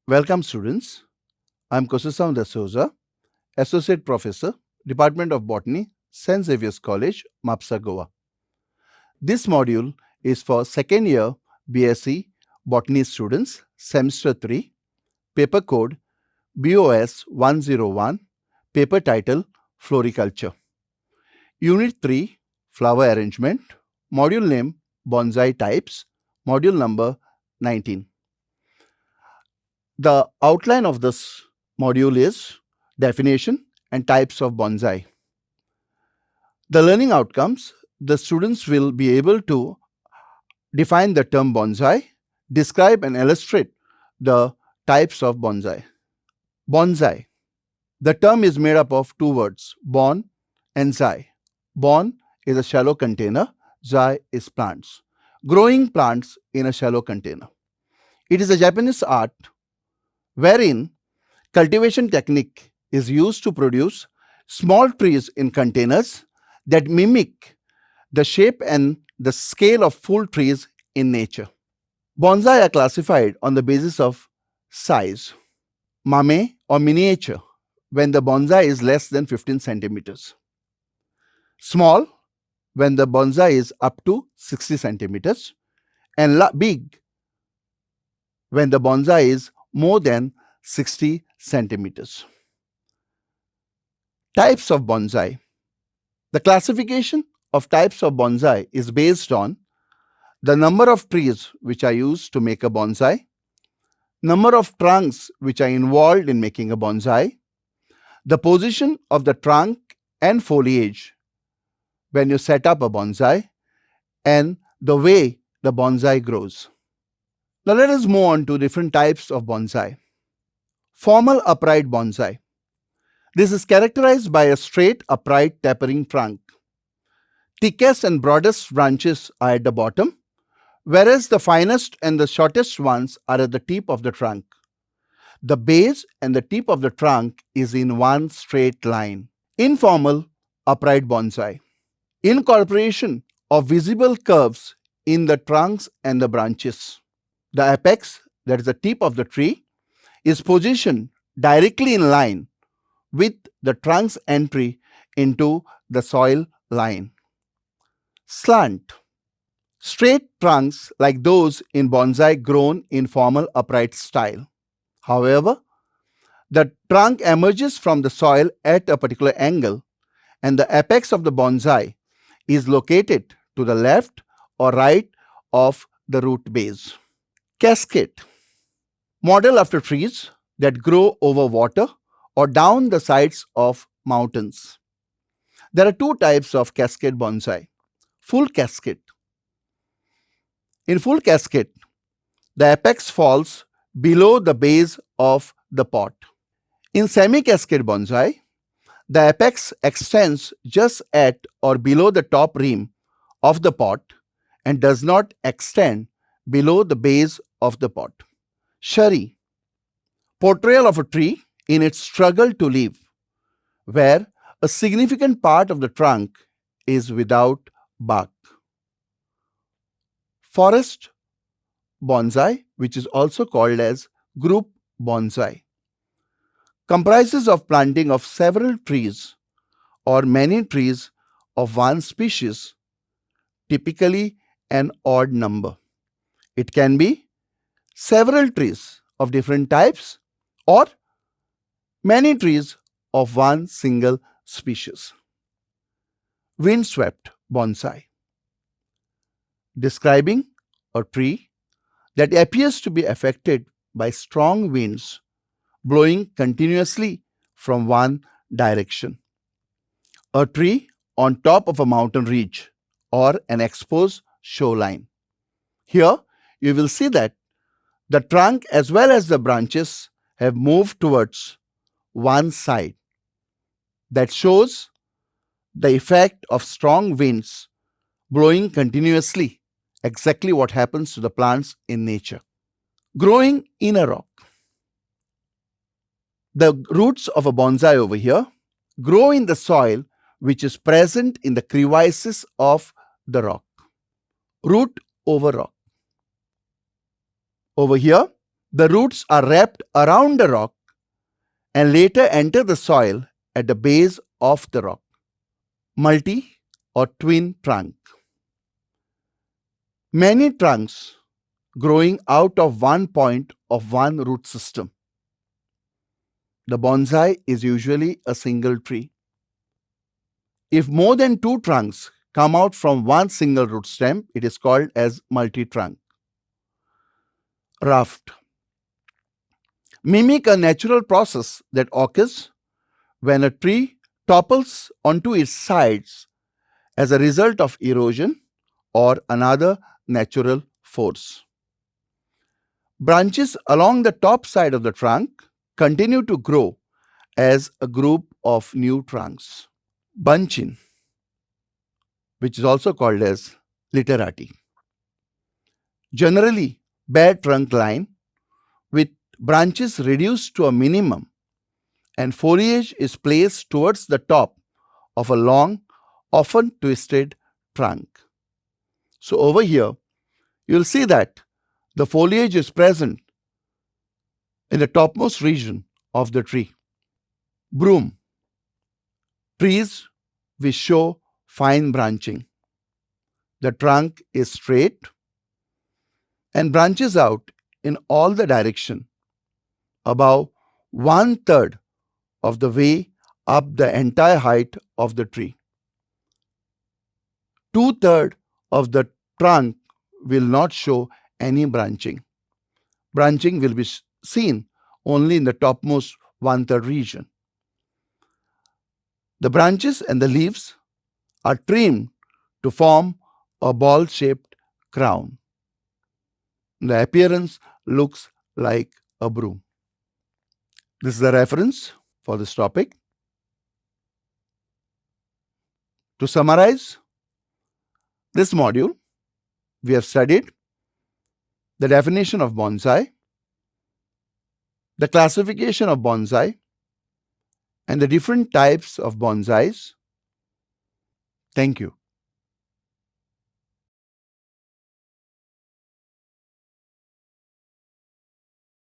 Welcome, students. I'm Kosasam De Souza, Associate Professor, Department of Botany, St. Xavier's College, Mapsa, Goa. This module is for second year BSc Botany students, Semester 3, paper code BOS 101, paper title Floriculture. Unit 3, Flower Arrangement, module name Bonsai Types, module number 19. The outline of this module is definition and types of bonsai. The learning outcomes, the students will be able to define the term bonsai, describe and illustrate the types of bonsai. Bonsai. The term is made up of two words, bon and zai. Bon is a shallow container, zai is plants. Growing plants in a shallow container. It is a Japanese art wherein cultivation technique is used to produce small trees in containers that mimic the shape and the scale of full trees in nature. Bonsai are classified on the basis of size, mame or miniature, when the bonsai is less than 15 centimeters. Small, when the bonsai is up to 60 centimeters. And big, when the bonsai is more than 60 centimeters. Types of bonsai. The classification of types of bonsai is based on the number of trees which are used to make a bonsai, number of trunks which are involved in making a bonsai, the position of the trunk and foliage when you set up a bonsai, and the way the bonsai grows. Now let us move on to different types of bonsai. Formal upright bonsai. This is characterized by a straight, upright, tapering trunk. Thickest and broadest branches are at the bottom, whereas the finest and the shortest ones are at the tip of the trunk. The base and the tip of the trunk is in one straight line. Informal upright bonsai. Incorporation of visible curves in the trunks and the branches. The apex, that is the tip of the tree, is positioned directly in line with the trunk's entry into the soil line. Slant. Straight trunks like those in bonsai grown in formal upright style. However, the trunk emerges from the soil at a particular angle and the apex of the bonsai is located to the left or right of the root base. Cascade. Model after trees that grow over water or down the sides of mountains. There are two types of cascade bonsai. Full cascade. In full cascade, the apex falls below the base of the pot. In semi-cascade bonsai, the apex extends just at or below the top rim of the pot and does not extend below the base of the pot. Shari. Portrayal of a tree in its struggle to live, where a significant part of the trunk is without bark. Forest bonsai, which is also called as group bonsai, comprises of planting of several trees or many trees of one species, typically an odd number. It can be several trees of different types or many trees of one single species. Windswept bonsai, describing a tree that appears to be affected by strong winds blowing continuously from one direction. A tree on top of a mountain ridge or an exposed shoreline. Here you will see that the trunk as well as the branches have moved towards one side. That shows the effect of strong winds blowing continuously, exactly what happens to the plants in nature. Growing in a rock. The roots of a bonsai over here grow in the soil which is present in the crevices of the rock. Root over rock. Over here, The roots are wrapped around the rock and later enter the soil at the base of the rock. Multi or twin trunk. Many trunks growing out of one point of one root system. The bonsai is usually a single tree. If more than two trunks come out from one single root stem, it is called as multi-trunk. Raft. Mimic a natural process that occurs when a tree topples onto its sides as a result of erosion or another natural force. Branches along the top side of the trunk continue to grow as a group of new trunks. Bunching, which is also called as literati. Generally, bare trunk line with branches reduced to a minimum and foliage is placed towards the top of a long, often twisted trunk. So over here, you'll see that the foliage is present in the topmost region of the tree. Broom. Trees which show fine branching. The trunk is straight and branches out in all the direction, about 1/3 of the way up the entire height of the tree. 2/3 of the trunk will not show any branching. Branching will be seen only in the topmost 1/3 region. The branches and the leaves are trimmed to form a ball-shaped crown. The appearance looks like a broom. This is the reference for this topic. To summarize this module, we have studied the definition of bonsai, the classification of bonsai, and the different types of bonsais. Thank you.